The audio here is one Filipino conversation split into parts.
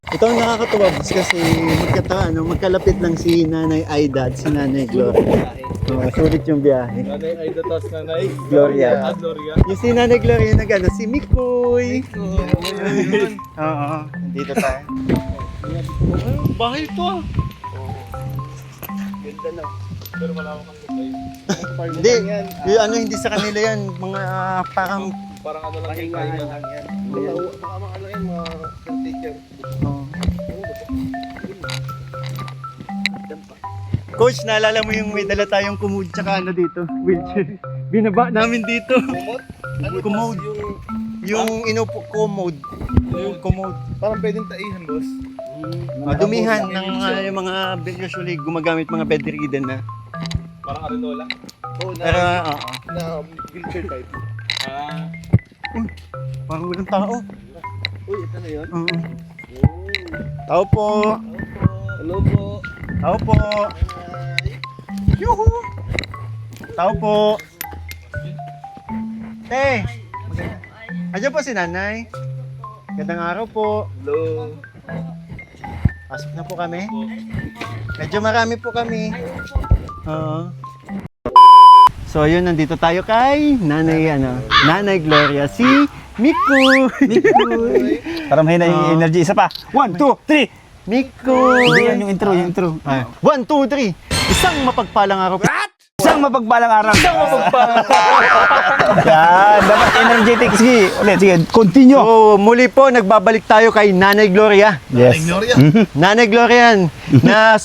Ito ang nakakatuwa boss kasi magkalapit lang si Nanay Aida at si Nanay Gloria. Sulit yung biyahe. Nanay Aida tas Nanay Gloria. Gloria. Yung si Nanay Gloria si Mikoy. Oo, dito tayo. Bahay to ah. Ganda na. Pero wala akong lupay. Hindi, yung hindi sa kanila yan, mga parang... Parang ano lang yung pahinga lang yan. Baka mga ano yan, mga caretaker. Coach, naalala mo yung may dala tayong commode tsaka dito, wheelchair. Binaba namin dito. Commode? Yung inupo commode. Yung commode. Parang pwedeng taihan, boss. Madumihan ng yung mga usually gumagamit mga bedridden na. Parang arenola. Oo, Pero, oo. na wheelchair type. Ah. Parang walang tao. Uy, ito na yun? Oo. Tao po. Hello po. Tao po. Yuhu! Tao po. Andiyan po si nanay. Gandang araw po. Hello. Pasok na po kami. Medyo marami po kami. Oo. So ayun, nandito tayo kay Nanay Gloria, si Mikoy. Para mahina yung energy. Isa pa. 1, 2, 3. Mikoy. Hindi yan yung intro, yung intro. 1, 2, 3. Isang mapagpalang araw. Isang mapagpalang araw. Yan, dapat energetic. Sige, ulit, sige, continue. So muli po, nagbabalik tayo kay Nanay Gloria. Yes. Nanay Gloria na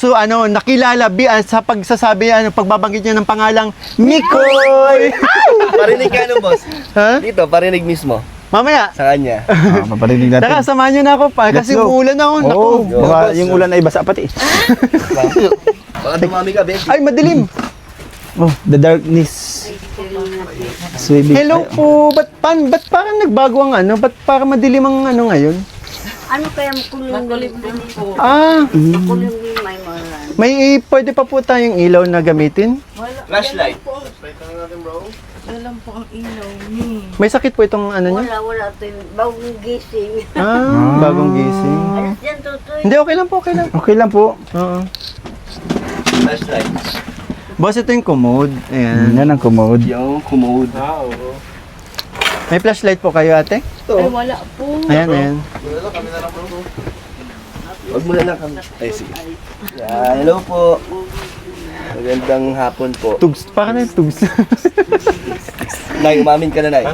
nakilala sa pagsasabi pagbabanggit niya ng pangalang Mikoy. Parinig ka ano, boss? Ha? Dito, parinig mismo. Mamaya. Sa kanya. Maparinig natin. Tara, samahan niyo na ako pa kasi Let's go. umuulan na ako. Naku. Oo, baka yung ulan ay basa pati. Baka dumami ka, Becky. Ay, madilim. Oh, the darkness. Swimming. Hello po. Ba't parang nagbago ang ba't parang madilim ang ngayon? Ano kaya makulim din po? Makulim din may maran. pwede pa po tayong ilaw na gamitin? Flashlight. Wala lang po ang ilaw ni. May sakit po itong niyo? Wala ito yung bagong gising. Bagong gising. Alas yan, tutoy. Hindi, okay lang po, okay lang. Okay lang po. Oo. Flashlight. Boss, ito yung commode. Ayan. Yan ang commode. Yung commode. Ah, oo. May flashlight po kayo, ate? Ay, wala po. Ayan. Huwag mo na lang kami. Ay, sige. Yan, hello po. Magandang hapon po. Tugs. Parang na yung tugs. Nay, umamin ka na, Nay.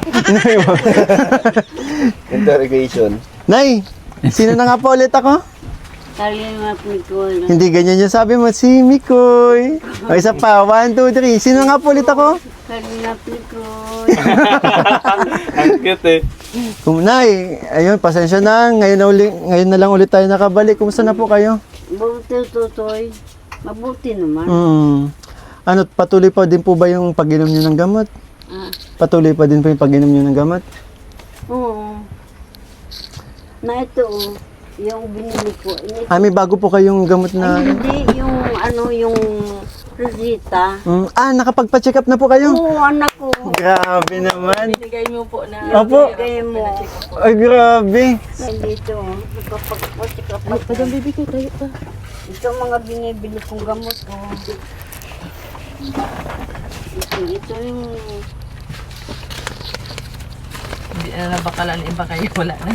Interrogation. Nay, sino na nga po ulit ako? Kalingat ni ko. Hindi ganyan yung sabi mo, si Mikoy. O isa pa, 1, 2, 3. Sino nga po ulit ako? Kalingat ni ko. Ang cute eh. Nay, ayun, pasensya na. Ngayon na lang ulit tayo nakabalik. Kumusta na po kayo? Mabuti, tutoy. Mabuti naman. Patuloy pa din po ba yung pag-inom nyo ng gamot? Patuloy pa din po yung pag-inom nyo ng gamot? Oo. Na ito, yung binili ko. May bago po kayong gamot na... Hindi, yung resita. Nakapagpa-check up na po kayo? Oo, anak ko. Grabe naman. Binigay mo po na. Opo. Binigay mo. Ay, grabe. Nandito, nagpapagpasik up. Ay, padang bibi ko, tayo pa. Ito ang mga binibili kong gamot ko. Ito yung... Hindi na bakalan iba kayo, wala na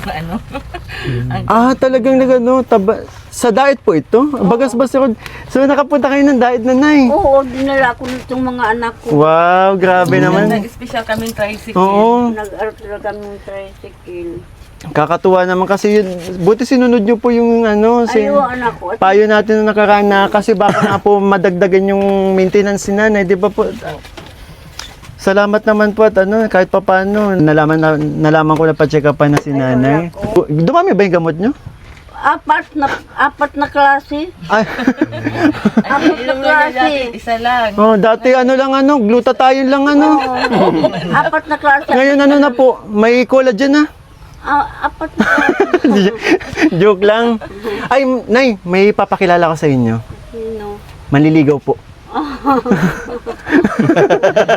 Talagang sa diet po ito? Bagas-bas ako. So, nakapunta kayo ng diet na, Nay? Oo, dinala ko nitong mga anak ko. Wow, grabe naman. Nag-special kaming tricycle. Oo. Nag-artro kami ng tricycle. Kakatuwa naman kasi yun. Buti sinunod nyo po yung Ayaw, anak ko. payo natin na nakaraan na kasi baka nga po madagdagan yung maintenance ni nanay, di ba po? Salamat naman po at kahit pa paano, nalaman ko na pa-check up na si nanay. Dumami ba yung gamot nyo? Apat na klase. Ay, Apat na klase. Isa lang. dati glutathione lang Apat na klase. Ngayon na po, may collagen na. Apat na klase. Joke lang. Ay, Nay, may papakilala ko sa inyo. Sino? Manliligaw po.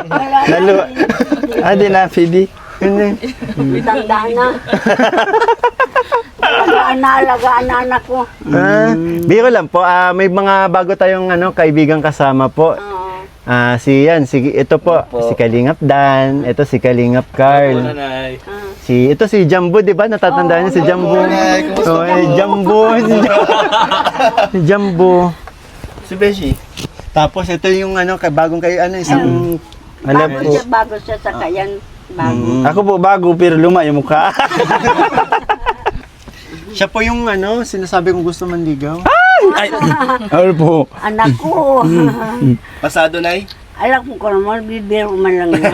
Wala Lalo. Di na, Phoebe. Hindi. Tanda na. Alagaan na anak ko. Biro lang po, may mga bago tayong kaibigan kasama po. Oo. Ito po, si Kalingap Dan, ito si Kalingap Carl. Ito si Jumbo, di ba? Natatandaan niyo si Jumbo? Jumbo. Si Jumbo. Si Beshi. Tapos ito yung bagong isang Alam po. Bago siya sa kayan. Bago. Ako po bago pero luma yung mukha. siya po yung sinasabi kong gusto manligaw. Ay, ano po? Anak ko. Pasado, Nay? Alam ko naman, bibiro man lang yun.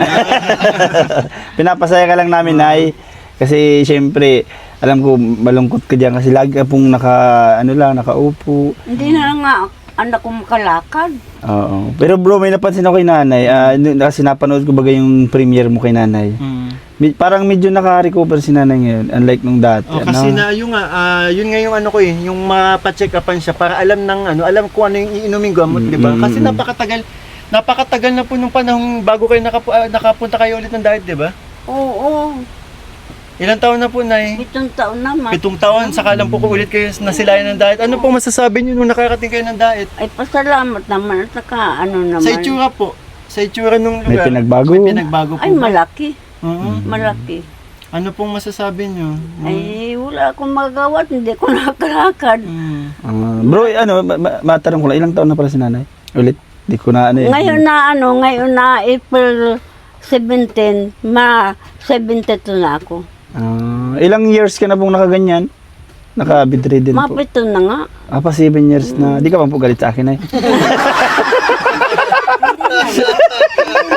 Pinapasaya ka lang namin, Nay. Kasi syempre, alam ko malungkot ka diyan kasi lagi ka pong nakaupo. Hindi na nga anak ko makalakad. Oo. Pero bro, may napansin ako kay nanay. Kasi napanood ko bagay yung premiere mo kay nanay. Parang medyo naka-recover si nanay ngayon, unlike nung dati. Kasi yun nga yung yung mapacheck upan siya para alam alam ko ano yung iinuming gamot, di ba? Kasi napakatagal na po nung panahon bago kayo nakapunta kayo ulit ng diet, di ba? Oo. Ilang taon na po, Nay? 7 taon naman. 7 taon, saka lang po kung ulit kayo nasilayan ng diet. Ano pong masasabi niyo nung nakarating kayo ng diet? Ay, pasalamat naman. At saka naman. Sa itsura po, sa itsura nung May lugar. pinagbago. May pinagbago po. Ay, ba? malaki. Oo. Malaki. Ano pong masasabi niyo? Ay, wala akong magawa. Hindi ko nakalakad. Bro, matanong ko lang, ilang taon na pala si nanay? Ulit? Di ko na Ngayon na April 17, 72 na ako. Ilang years ka na pong nakaganyan? Naka-bedridden po. Mapito na nga. Pa 7 years na. Di ka pa po galit sa akin, Nay.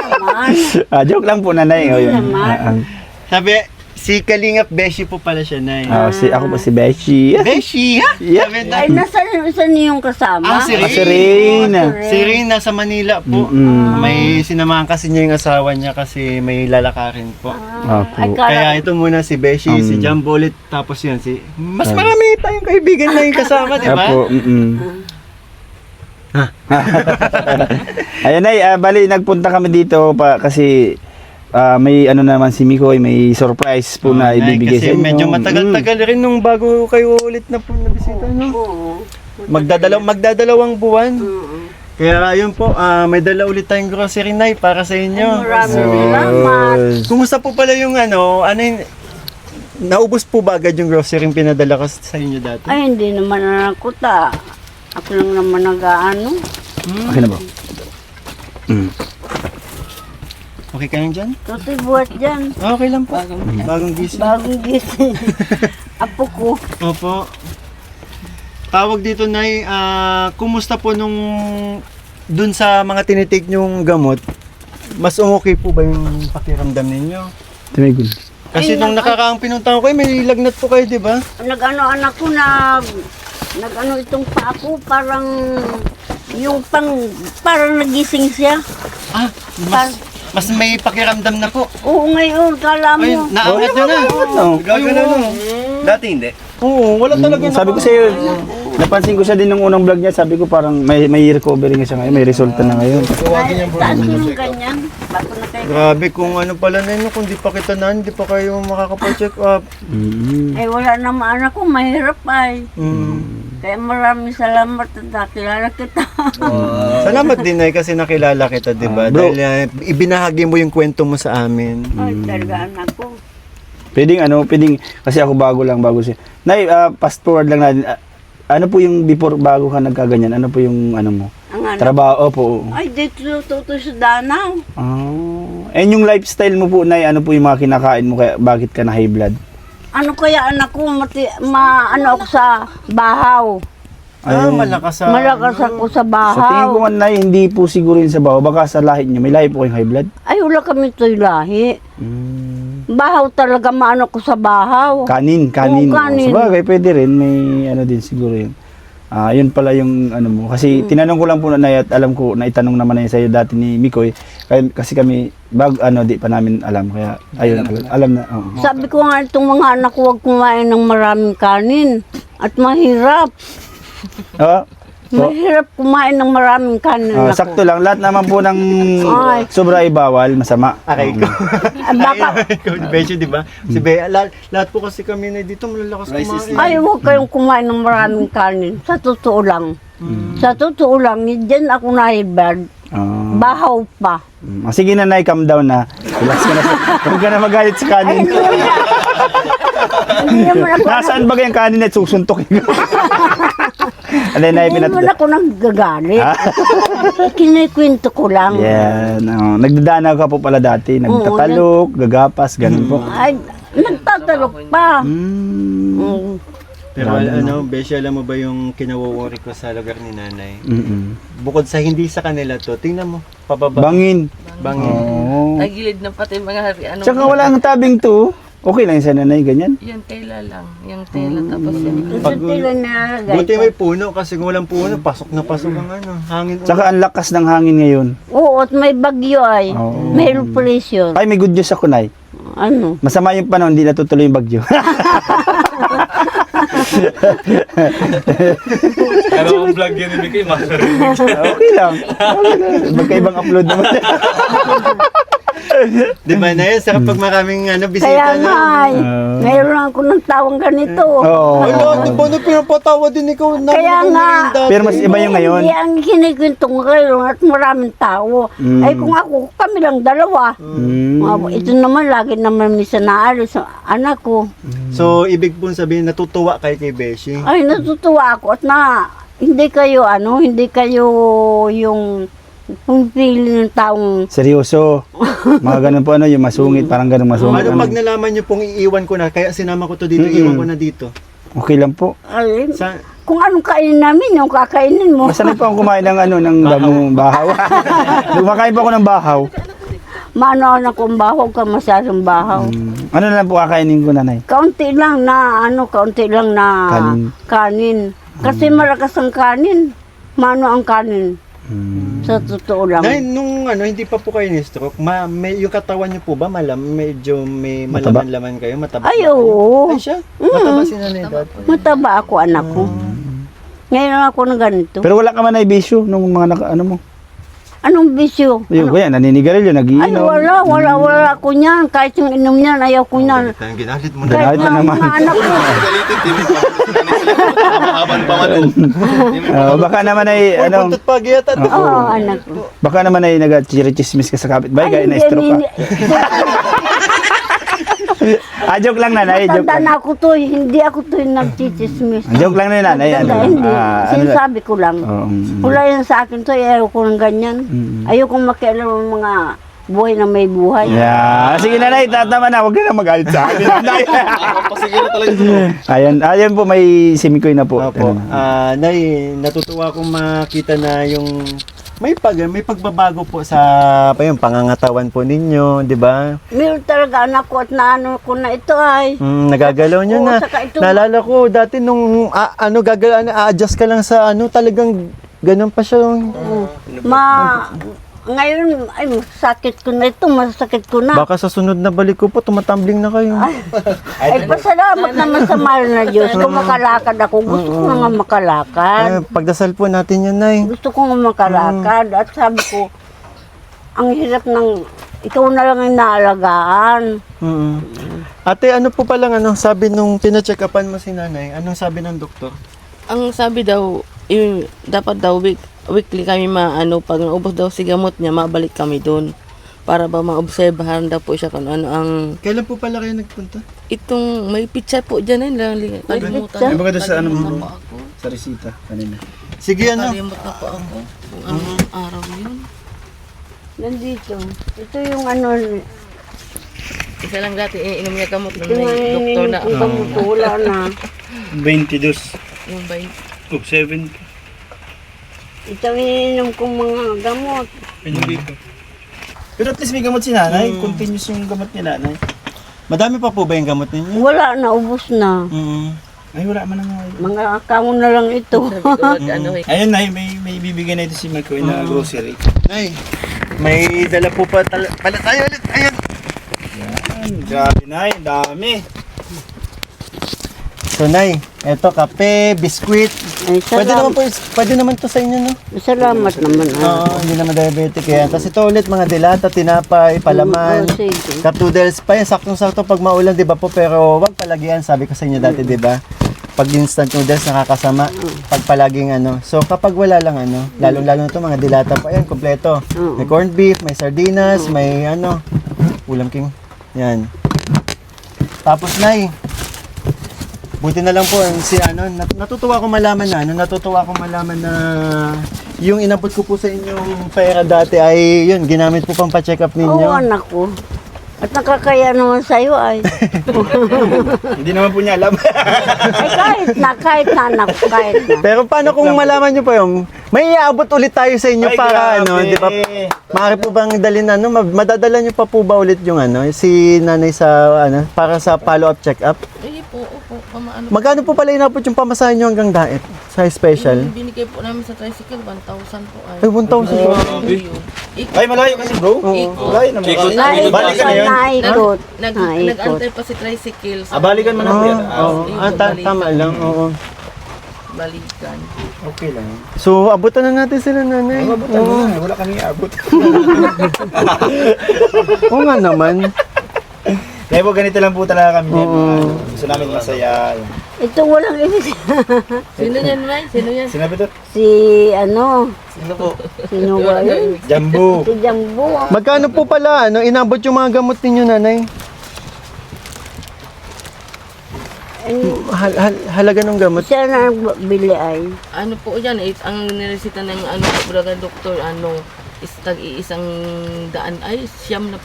Naman. Joke lang po, nanay. Hindi naman. Sabi, si Kalingap Beshi po pala siya, Nay. Ako po si Beshi. Beshi, ha? Yeah. Sabi, Ay, nasa niyo yung kasama? si Ray. Si Reyna. Si Ray nasa Manila po. May sinamahan kasi niya yung asawa niya kasi may lalakarin po. Ay, Kaya ito muna si Beshi, si Jumbo ulit, tapos yun mas marami tayong kaibigan na yung kasama, di ba? Apo, Ayun, Nay, bali nagpunta kami dito kasi may naman si Mikoy, may surprise po na ibibigay sa Kasi inyo. medyo matagal-tagal rin nung bago kayo ulit na po nabisita, no? Oo. Magdadalawang buwan. Kaya ayun po, may dala ulit tayong grocery, Nay, para sa inyo. Maraming salamat. Kumusta po pala yung naubos po ba agad yung grocery yung pinadala ko sa inyo dati? Ay, hindi naman ako ta. Ako lang naman nag-ano. Okay na ba? Okay ka lang dyan? Kasi buhat dyan. Okay lang po. Bagong gising. Bagong gising. Apo ko. Opo. Tawag dito, Nay, kumusta po nung dun sa mga tinitake nyong gamot? Mas okay po ba yung pakiramdam ninyo? Tumigil. Kasi nung nakakaang pinuntahan ko kayo, may lagnat po kayo, di ba? Nag-ano anak ko nag-ano itong pa ako, parang parang nagising siya. Mas may pakiramdam na po. Oo, ngayon, kala Ay, mo. naangat na na. Gagana na. Dati hindi. Oo, wala talaga. Sabi ko sa'yo, napansin ko siya din nung unang vlog niya, sabi ko parang may recovery nga siya ngayon, may resulta na ngayon. Taas ko yung ganyan. Bago na kayo. Grabe, kung ano pala na yun, kung di pa kita na, hindi pa kayo makakapa-check up. Ay, wala naman anak ko, mahirap ay. Kaya maraming salamat at nakilala kita. Salamat din, Nay, kasi nakilala kita, di ba? Bro. Dahil ibinahagi mo yung kwento mo sa amin. Ay, talaga anak ko. Pwedeng, kasi ako bago siya. Nay, fast forward lang natin. Ano po yung before bago ka nagkaganyan? Ano po yung mo? Ang anak. Trabaho po. Ay, dito tuto sa Danau. And yung lifestyle mo po, Nay, ano po yung mga kinakain mo, kaya bakit ka na high blood? Ano kaya anak ko, ano ako sa bahaw. Malakas sa... Malakas ako sa Sa tingin ko bahaw. nga, Nay, hindi po siguro yun sa baho. Baka sa lahi niyo, may lahi po kayong high blood? Ay, wala kami ito'y lahi. Bahaw talaga, maano ko sa bahaw. Kanin. Oo, kanin. Sabagay, pwede rin. May din siguro yun. Yun pala yung mo. Kasi tinanong ko lang po na at alam ko na itanong naman na yun sa'yo dati ni Mikoy. Kasi kami, di pa namin alam. Kaya, ayun, alam na. Oo. Sabi ko nga itong mga anak ko, huwag kumain ng maraming kanin. At mahirap. Mahirap kumain ng maraming kanin Ah, ako. sakto lang. Lahat naman po ng Ay. sobra ay bawal, masama. Aray ko. Baka, Ikaw, Besyo, di ba? Si Bea, lahat po kasi kami na dito malalakas kumain. ay, huwag kayong kumain ng maraming kanin. Sa totoo lang. Sa totoo lang, dyan ako nahibad. Ah. Bahaw pa. Sige na, Nay, calm down na. Relax ka na. Huwag ka na magalit sa kanin. Hindi naman ako, Nasaan ba yung kanin at susuntokin ko? Alay, Nay, hindi naman pinat... ako naggagalit. Ah. Kinikwento ko lang. Yan. Nagdadanaw ka po pala dati. Nagtatalok, gagapas, ganun po. Ay, nagtatalok pa. Mm. Mm. Pero ano, Besyo, alam mo ba yung kinawawari ko sa lugar ni nanay? Mm-mm. Bukod sa hindi sa kanila to, tingnan mo, pababa. Bangin. Bangin. Oo. Nagilid na pati mga hari. Ano, Tsaka wala ang tabing to. Okay lang sa nanay, ganyan. Yan tela lang. Yung tela tapos yan. Pag- Ito sila nalagay. Buti may puno kasi kung walang puno, pasok na pasok ang ano, hangin. Tsaka ang lakas ng hangin ngayon. Oo, at may bagyo ay. Oo. May pollution. Ay, may good news ako, Nay. Ano? Masama yung panahon, hindi natutuloy yung bagyo. Pero ang vlog yan ni Mickey, Okay lang. Magkaibang upload naman. Di ba na yun? Sarap pag maraming ano, bisita Kaya nga na. ay, mayroon ako ng tawang ganito. Oo. Wala, di ba na pinapatawa din ikaw? Kaya nga. Pero mas iba yung ngayon. Hindi ang kinikwento ko kayo at maraming tao. Ay kung ako, kami lang dalawa. Ito naman, lagi naman misa naalis ang anak ko. So, ibig pong sabihin, natutuwa kay Beshi. Ay, natutuwa ako at hindi kayo yung pumipili ng taong Seryoso. Mga ganun po, ano, yung masungit, parang ganun masungit. Ano Ano. pag nalaman nyo pong iiwan ko na, kaya sinama ko to dito, iwan ko na dito. Okay lang po. ay, Sa, kung anong kainin namin, yung kakainin mo. Masanay po akong kumain ng ano, ng damong bahaw. Kumakain po ako ng bahaw. Maano na kung bahaw ka masyadong bahaw. Ano na lang po kakainin ko, nanay? Kaunti lang na kanin. Kasi malakas ang kanin. Mano ang kanin. Sa totoo lang. Nay, nung ano, hindi pa po kayo ni-stroke, yung katawan nyo po ba, medyo may Mataba? malaman-laman kayo? Mataba Ay, ba kayo? oo. Ay, siya? Mataba si nanay dati. Mataba ako, anak ko. Ngayon ako na ganito. Pero wala ka man na ibisyo nung mga ano mo. Anong bisyo? Yung kaya, naninigarilyo, Ay, nagiinom. wala ako niyan. Kahit yung inom niyan, ayaw ko niyan. Tayong ginalit mo na. Kahit Kahit na na naman. mga anak ko. Galitin, di mo mahaban pa man. Baka naman ay, ano, Puntot pa, giyata. Oo, anak ko. baka naman ay nag-chismis ka sa kapitbahay, kaya hindi, na-stroke ka. hindi. Joke lang, nanay, joke Tanda lang. na ako to, hindi ako to yung nagchichismis. Joke lang na, nanay. Ano, Hindi, ano, sinasabi ko lang. Oo, Wala yan sa akin to, ayaw ko ng ganyan. Ayaw kong makialam ng mga buhay na may buhay. Yeah. Sige, nanay, tatama na. Huwag ka na magalit sa akin, nanay. Pasigil na talaga ito. Ayan po, may simikoy na po. Opo. Nay, natutuwa akong makita na yung may pagbabago po sa yung pangangatawan po ninyo, di ba? Meron talaga anak ko at naano ko na ito ay. Nagagalaw nyo Oo, na. saka ito- Naalala ko dati nung a-adjust ka lang sa talagang ganun pa siya. Ngayon, ay, masakit ko na ito, masakit ko na. Baka sa sunod na balik ko po, tumatumbling na kayo. Ay, pasalamat naman sa mahal na Diyos. Kung makalakad ako, gusto ko nga makalakad. Pagdasal po natin yan, Nay. Gusto ko nga makalakad. At sabi ko, ang hirap ng, ikaw na lang ang naalagaan. Ate, ano po palang sabi nung pina-check-upan mo si nanay? Anong sabi ng doktor? Ang sabi daw, dapat daw weekly kami pag naubos daw si gamot niya, mabalik kami doon. Para ba maobserbahan daw po siya kung ano ang... Kailan po pala kayo nagpunta? Itong may picture po dyan lang. Kalimutan. picture? Baga doon sa ano Kalimutan mo? po ako. Sa resita, kanina. Sige, Kalimut na po ako. Kung anong araw yun. Nandito. Ito yung Isa lang dati, iinom niya gamot ito ng may doktor na. yung kamutula na. 22. Yung bay. Oh, 7. Ito yung ininom kong mga gamot. Dito. Pero at least may gamot si nanay. Continuous yung gamot ni nanay. Madami pa po ba yung gamot ninyo? Wala na, ubos na. Ay, wala man nga. Mga kamon na lang ito. Ayun, nay, may bibigyan na ito si McCoy na grocery. Nay, may dala po pa pala tayo ulit. Ayan. Grabe, nay, dami. So, Nay, eto, kape, biskwit. Ay, Pwede naman to sa inyo, no? Salamat naman. Oo, hindi naman diabetic yan. Tapos ito ulit, mga dilata, tinapay, palaman. Sige. Cup noodles pa yan, saktong-sakto pag maulan, di ba po? Pero wag palagi yan, sabi ko sa inyo dati, di ba? Pag instant noodles, nakakasama. Pag palaging ano. So, kapag wala lang ano, lalong-lalo na ito, mga dilata pa yan, kompleto. May corned beef, may sardinas, may ano, ulam king. Yan. Tapos, Nay, buti na lang po, si ano, natutuwa ko malaman na yung inabot ko po sa inyong pera dati ay yun, ginamit po pang pa-check up ninyo. Oo, anak ko. At nakakaya naman sa'yo ay. Hindi naman po niya alam. Ay, kahit na anak ko, kahit na. Pero paano kung malaman nyo pa yung may iaabot ulit tayo sa inyo Ay, para grabe. ano, di ba? Maaari po bang dalhin ano, madadala nyo pa po ba ulit yung ano, si nanay sa ano, para sa follow-up check-up? Eh po, opo, pamaano. Magkano po pala inabot yung pamasahe nyo hanggang daet sa special? Yung binigay po namin sa tricycle, 1,000 po ay. Ay, 1,000 po. Ikot. Ay, malayo kasi bro. Malayo naman. Balikan na yun. Naikot. Nag-antay Naikot. pa si tricycle. Balikan mo na po yan. Tama lang, oo. Balikan. Okay lang. So, abutan na natin sila nanay. Abutan mo na. Wala kami abot. Oo nga naman. Kaya po ganito lang po talaga kami. Gusto namin masaya. Ito walang ibig. Sino yan, May? Sino yan? Sinabi to? Si ano? Sino ba yun? Jambu. Si Jambu. Magkano po pala, ano, inabot yung mga gamot ninyo, nanay? Halaga ng gamot? Siya na nagbili ay. Ano po yan, ang niresita ng ano, braga doktor, ano, isang daan, ay, siyam na,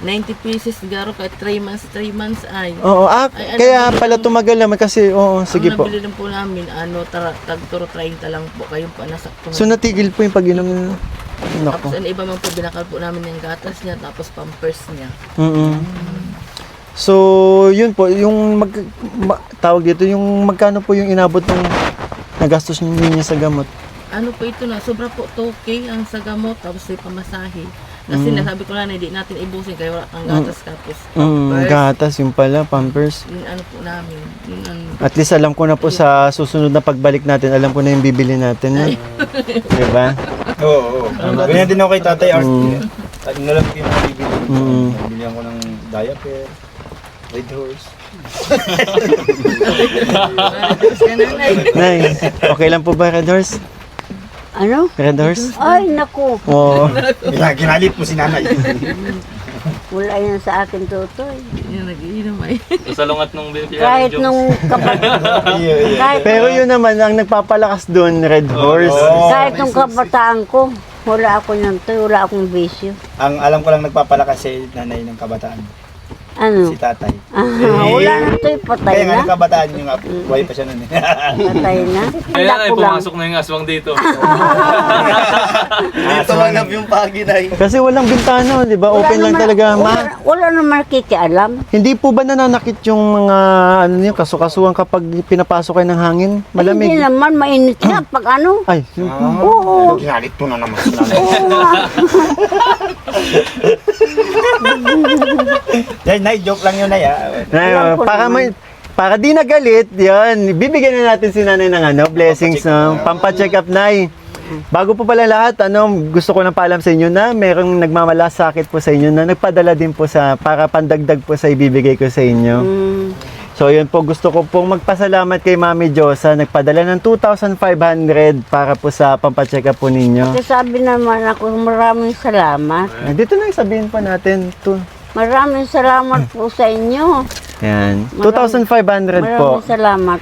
90 pieces, garo ka, 3 months ay. Oo, Ay, ano kaya ba pala yung- tumagal naman kasi, oo, sige Ang po. nabili lang po namin, ano, tagturo 30 lang po, kayong panasakto. So natigil po yung pag-inom nyo. Tapos Nako. ano iba man po, binakal po namin yung gatas niya, tapos pampers niya. So, yun po, yung tawag dito, yung magkano po yung inabot ng nagastos ninyo sa gamot? Ano po ito na, sobra po 2K ang sa gamot, tapos may pamasahe. Kasi nasabi ko na, hindi natin ibusin, kaya wala kang gatas, tapos pampers. Gatas, yung pala, pampers. Yung ano po namin, yung ano. At least alam ko na po sa susunod na pagbalik natin, alam ko na yung bibili natin. No? Diba? Oo. Ganyan din ako kay Tatay Art. Ano lang po yung mga bibili. Bilihan ko ng diaper. Red horse. Nay, okay lang po ba, Red Horse? Ano? Red Horse? Ay, naku. Oo. Ginalit po si nanay. Wala yan sa akin, Totoy. Yung nag-iinom ay. Sa lungat nung baby Kahit nung kahit, Pero yun naman, ang nagpapalakas doon, Red Horse. kahit nung kabataan ko, wala ako nyan to, wala akong bisyo. Ang alam ko lang nagpapalakas si nanay ng kabataan. Ano? Si tatay. Wala na to, patay Kaya nga na. ng kabataan yung buhay pa siya nun. Patay na. Kaya Handa ay ko lang. pumasok na yung aswang dito. Dito manap yung paginay. Kasi walang bintana, di ba? Open lang talaga. Wala naman kikialam. Hindi po ba nananakit yung mga ano niyo, kasukasuhan kapag pinapasok kayo ng hangin? Hindi Malamig. naman, mainit nga pag ano. Ay, Oo. Ginalit po na naman si nanay. Oo nga. Yan, nay, joke lang yun, nay. Nay, para di nagalit, yun, bibigyan na natin si nanay ng ano, blessings, no? Pampacheck up, nay. Bago po pala lahat, gusto ko na paalam sa inyo na merong nagmamalasakit po sa inyo na nagpadala din po para pandagdag po sa ibibigay ko sa inyo. So yun po, gusto ko pong magpasalamat kay Mami Josa, nagpadala ng 2,500 para po sa pampacheck up po ninyo. Kasi sabi naman ako, maraming salamat. Dito na sabihin pa natin, Maraming salamat po sa inyo. yan, 2,500 po. Maraming salamat.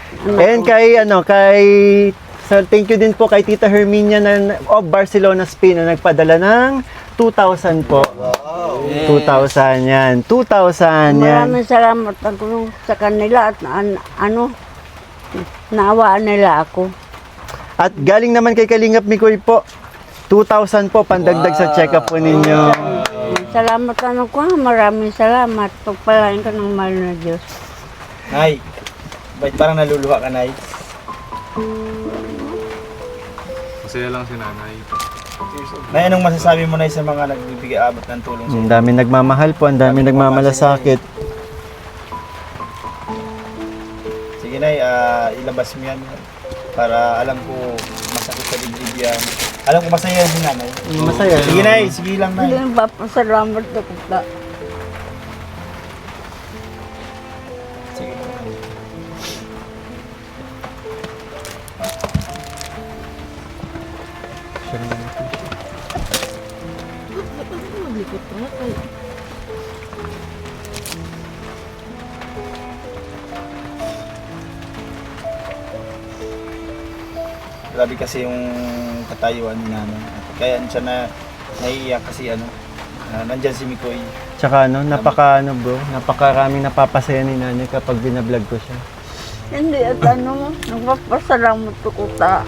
And thank you din po kay Tita Herminia of Barcelona, Spain na nagpadala ng 2,000 po. Wow. 2,000 yan. 2,000 yan. Maraming salamat ako sa kanila at naawaan nila ako. At galing naman kay Kalingap Mikoy po. 2,000 po pandagdag sa check-up po ninyo. Salamat ko, maraming salamat. Pagpalain ka ng mahal na Diyos. Nay, ba't parang naluluha ka, nay? Masaya lang si nanay. Nay, anong masasabi mo, nay, sa mga nagbibigay abot ng tulong sa Ang dami nagmamahal po, ang dami nagmamalasakit. Sige, Sige Nay, ilabas mo yan para alam ko masakit sa dibdib yan. Alam ko masaya yan si Nanay. Masaya. Sige Nay, sige lang Nay. Hindi papasalamat ako ta. Sige lang Nay. Maglikot na kay. Grabe kasi yung katayuan ni Nanay. Kaya siya na naiiyak kasi nandyan si Mikoy. Tsaka napakaraming napapasaya ni nanay kapag binablog ko siya. Hindi at nagpapasalamat ako ta.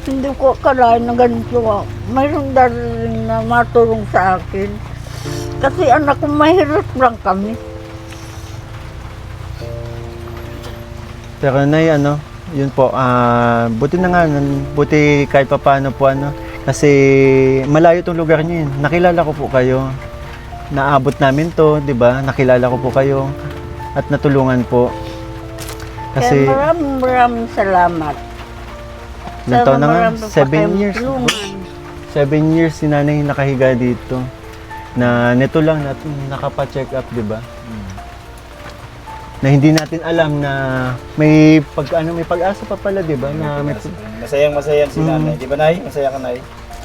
Hindi ko akalain na ganito. Mayroong darating na matulong sa akin. Kasi anak ko mahirap lang kami. Pero nay, yun po, buti na nga, buti kahit papaano po kasi malayo tong lugar niyo yun. Nakilala ko po kayo. Naabot namin to, di ba? Nakilala ko po kayo at natulungan po. Kasi, Kaya maraming salamat. ilang taon na nga? marami pa 7 kayong years. tulungan. 7 years si nanay nakahiga dito. Na nito lang nakapa-check up, di ba? Na hindi natin alam na may pag-asa pa pala, di ba? Na may Masayang-masaya si Nanay. Di ba Nay? Masaya ka Nay?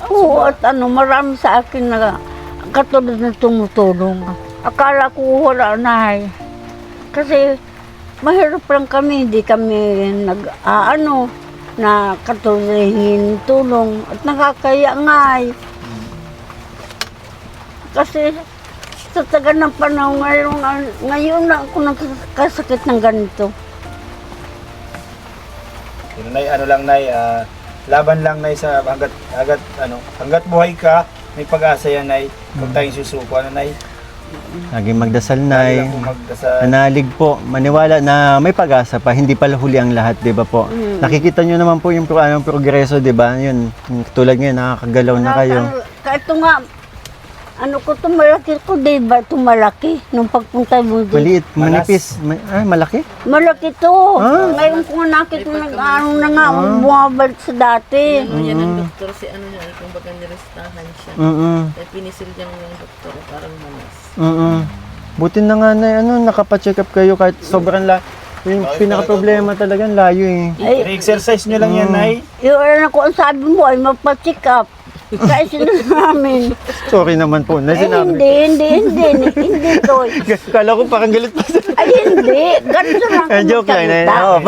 Oo, at marami sa akin na katulad na tumutulong. Akala ko wala na eh. Kasi mahirap lang kami, hindi kami na katulad tulong at nakakaya nga eh. Kasi sa tagal ng panahon ngayon na ako nagkasakit ng ganito. Pero Nay, Nay, laban lang Nay sa hanggat buhay ka, may pag-asa yan Nay. Huwag tayong susuko, Nay? laging magdasal, nay. Lagi lang po magdasal. Nanalig po, maniwala na may pag-asa pa, hindi pala huli ang lahat, di ba po? Nakikita nyo naman po yung progreso, di ba? Yun, tulad ngayon, nakakagalaw na kayo. Kahit nga, tumalaki ko, di ba? Tumalaki nung pagpunta mo dito. Maliit, manipis. Malaki? Malaki to. Ah. Ngayon ko nakita na nga, bumabalik sa dati. Yan ang doktor si niya, kung baga nirestahan siya. Kaya pinisil niya yung doktor, parang manas. Buti na nga na, nakapacheck up kayo kahit sobrang yung pinaka-problema talagang layo eh. I-exercise nyo lang yan, Nay. Yung ang sabi mo ay mapacheck up. Kaya sinabi namin. Sorry naman po, na sinabi. Hindi to. Kala ko parang galit pa sa... Ay, hindi. Ganito lang kung Joke lang na. magsalita. Oo.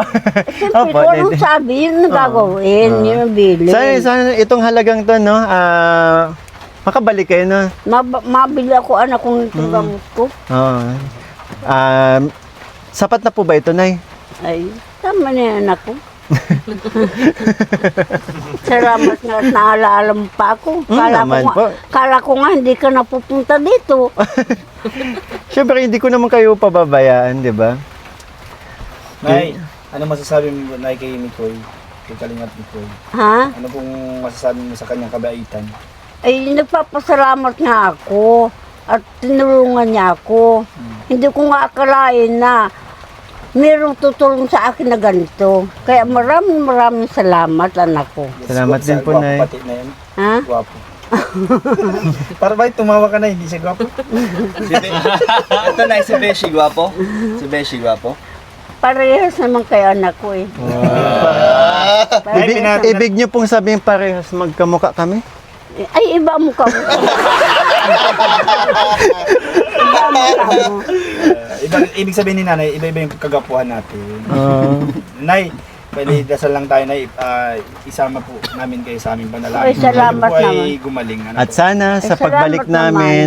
Siyempre, kung anong sabi, yun ang gagawin, yun ang bilin. Sana itong halagang to, makabalik kayo, no? Mabili ako anak kong itong gamot ko. Oo. Sapat na po ba ito, Nay? Ay, tama na yan anak ko. Salamat nga at naalala mo pa ako. naman po. Kala ko nga hindi ka napupunta dito. Siyempre, hindi ko naman kayo pababayaan, di ba? Nay, ano masasabi mo, Nay, kay Mikoy? Kay Kalingap Mikoy? Ha? Ano pong masasabi mo sa kanyang kabaitan? Ay, nagpapasalamat nga ako at tinulungan niya ako. Hindi ko nga akalain na mayroong tutulong sa akin na ganito. Kaya maraming salamat, anak ko. Salamat din po, Nay. Pati na yan. Ha? Gwapo. Para ba tumawa ka na, hindi siya gwapo? Ito Nay, si Beshi, gwapo? Si Beshi, gwapo? Parehas naman kay anak ko eh. Ibig niyo pong sabihin parehas magkamukha kami? Ay, iba mo ka mo. Ibig sabihin ni Nanay, iba-iba yung kagapuhan natin. Nay, pwede dasal lang tayo, Nay, isama po namin kayo sa aming panalangin. Ay, salamat Kayo po ay naman. gumaling. Ano At po? sana sa salamat pagbalik namin,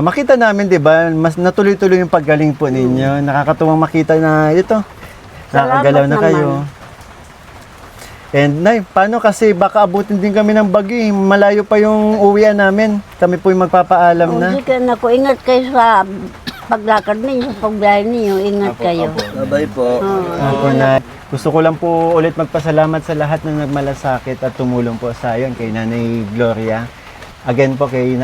makita namin, 'di ba, mas natuloy-tuloy yung paggaling po ninyo. Nakakatuwang makita na ito. Nakakagalaw na naman. kayo. And Nay, paano kasi baka abutin din kami ng bagyo, eh. Malayo pa yung uwian namin. Kami po yung magpapaalam na. Hindi ka na ko. Ingat kayo sa paglakad ninyo, sa pagbiyahe ninyo. Ingat kayo. Babay po. Opo, Nay. Gusto ko lang po ulit magpasalamat sa lahat na nagmalasakit at tumulong po sa ayon kay Nanay Gloria. Again po kay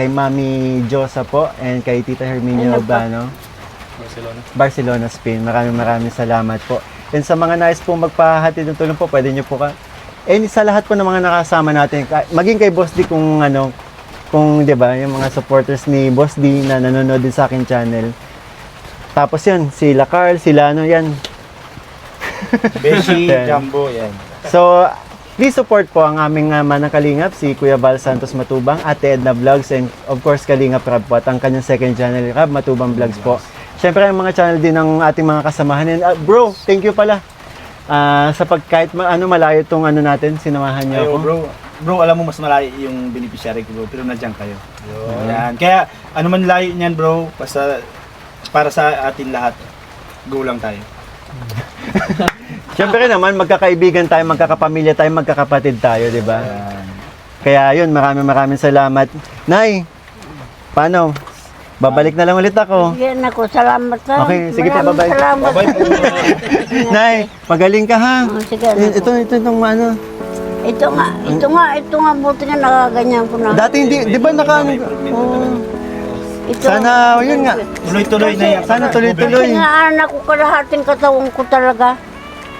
Mami Josa po and kay Tita Herminia Urbano. Barcelona, Spain. Maraming salamat po. And sa mga nais po magpahatid ng tulong po, pwede nyo po sa lahat po ng mga nakasama natin, maging kay Boss D kung ano, kung 'di ba, yung mga supporters ni Boss D na nanonood din sa akin channel. Tapos yun, sila Carl, sila ano yan. Beshi, Yan. Jumbo, yan. So, please support po ang aming manang Kalingap, si Kuya Val Santos Matubang, Ate Edna Vlogs, and of course Kalingap Rab po at ang kanyang second channel, Rab Matubang Vlogs po. Siyempre ang mga channel din ng ating mga kasamahan. And, bro, thank you pala. Sa kahit malayo tong ano natin, sinamahan niyo Ayo, ako. bro, alam mo mas malayo yung beneficiary ko, bro, pero nandiyan kayo. Yan. Kaya ano man layo niyan, bro, basta para sa atin lahat, go lang tayo. Siyempre naman, magkakaibigan tayo, magkakapamilya tayo, magkakapatid tayo, di ba? Yan. Kaya yun, maraming salamat. Nay, paano? Babalik na lang ulit ako. Yan ako, salamat lang. Okay, sige po, Maraming bye-bye. Salamat. Nay, magaling ka ha. Oh, sige, Itong ano. ito nga, buti nga nakaganyan ko na. Dati hindi, di ba naka... Ito, Sana, yun nga. Tuloy-tuloy na yan. Sana tuloy-tuloy. Tingaan ako kalahating katawan ko talaga.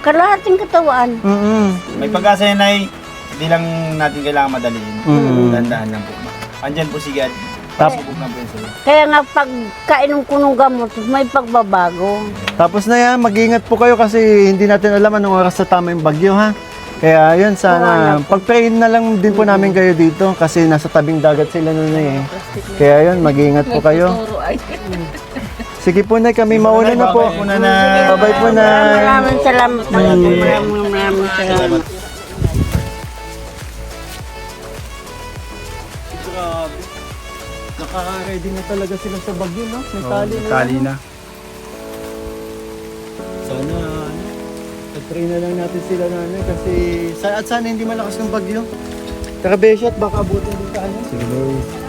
Kalahating katawan. Mm-mm. May pag-asa yan ay hindi lang natin kailangan madaliin. Mm. Dandaan lang po. Andyan po si God. Tap- Pasubok na po yun sa'yo. Kaya nga pagkainom ko ng gamot, may pagbabago. Tapos na yan, mag-ingat po kayo kasi hindi natin alam anong oras sa tama yung bagyo ha. Kaya yun, sana pag-pray na lang din po namin kayo dito kasi nasa tabing dagat sila nun eh. Kaya yun, mag-ingat po kayo. Sige po na, kami mauna na po. Bye-bye po na. Maraming salamat. Maraming salamat. Grabe. Naka-ready na talaga sila sa bagyo, no? May tali na. Tali na. Sana, pag-pray na lang natin sila nanay kasi sana hindi malakas ng bagyo. Tara, Beshat, baka abutin din tayo. Sige, Lord.